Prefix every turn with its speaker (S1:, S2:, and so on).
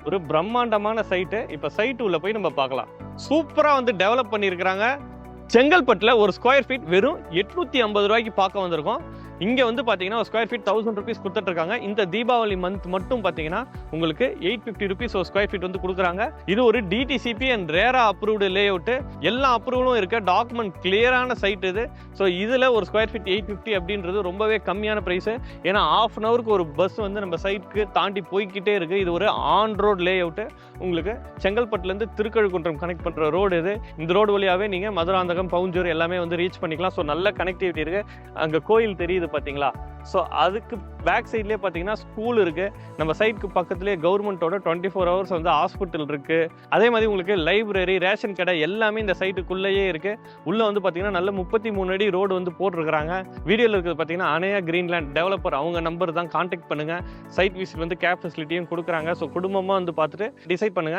S1: ஒரு பிரம்மாண்டமான சைட்டு. இப்போ சைட் உள்ள போய் நம்ம பார்க்கலாம். சூப்பரா வந்து டெவலப் பண்ணியிருக்கிறாங்க. செங்கல்பட்டுல ஒரு ஸ்கொயர் ஃபீட் வெறும் 850 ரூபாய்க்கு பார்க்க வந்திருக்கோம். இங்க வந்து பாத்தீங்கன்னா ஒரு ஸ்கொயர் ஃபீட் 1000 ருபீஸ் கொடுத்துட்டு இருக்காங்க. இந்த தீபாவளி மந்த் மட்டும் பாத்தீங்கன்னா உங்களுக்கு 850 ருபீஸ் ஒரு ஸ்கொயர் ஃபீட் வந்து கொடுக்குறாங்க. இது ஒரு டிடிசிபி அண்ட் ரேரா அப்ரூவ்டு லே அவுட். எல்லா அப்ரூவலும் இருக்க டாக்குமெண்ட் கிளியரான சைட் இது. ஸோ இதுல ஒரு ஸ்கொயர் ஃபீட் 850 அப்படின்றது ரொம்பவே கம்மியான பிரைஸ். ஏன்னா ½ அன் ஹவருக்கு ஒரு பஸ் வந்து நம்ம சைட்டுக்கு தாண்டி போய்கிட்டே இருக்கு. இது ஒரு ஆன் ரோட் லே அவுட். உங்களுக்கு செங்கல்பட்டுல இருந்து திருக்கழுக்குன்றம் கனெக்ட் பண்ற ரோடு இது. இந்த ரோடு வழியாவே நீங்க மதுராந்தகம், பவுஞ்சூர் எல்லாமே வந்து ரீச் பண்ணிக்கலாம். ஸோ நல்ல கனெக்டிவிட்டி இருக்கு. அங்க கோயில் தெரியுது பாத்தீங்களா? ஸோ அதுக்கு பேக் சைட்லேயே பார்த்தீங்கன்னா ஸ்கூல் இருக்கு. நம்ம சைட்டுக்கு பக்கத்துலேயே கவர்மெண்ட்டோட 24 ஹவர்ஸ் வந்து ஹாஸ்பிட்டல் இருக்கு. அதே மாதிரி உங்களுக்கு லைப்ரரி, ரேஷன் கடை எல்லாமே இந்த சைட்டுக்குள்ளேயே இருக்கு. உள்ள வந்து பார்த்தீங்கன்னா நல்ல 33 அடி ரோடு வந்து போட்டிருக்கிறாங்க. வீடியோவில் இருக்கிறது பார்த்தீங்கன்னா அணையா கிரீன்லேண்ட் டெவலப்பர், அவங்க நம்பர் தான். கான்டாக்ட் பண்ணுங்க. சைட் விசிட் வந்து கேப் ஃபெசிலிட்டியும் கொடுக்குறாங்க. ஸோ குடும்பமாக வந்து பார்த்துட்டு டிசைட் பண்ணுங்க.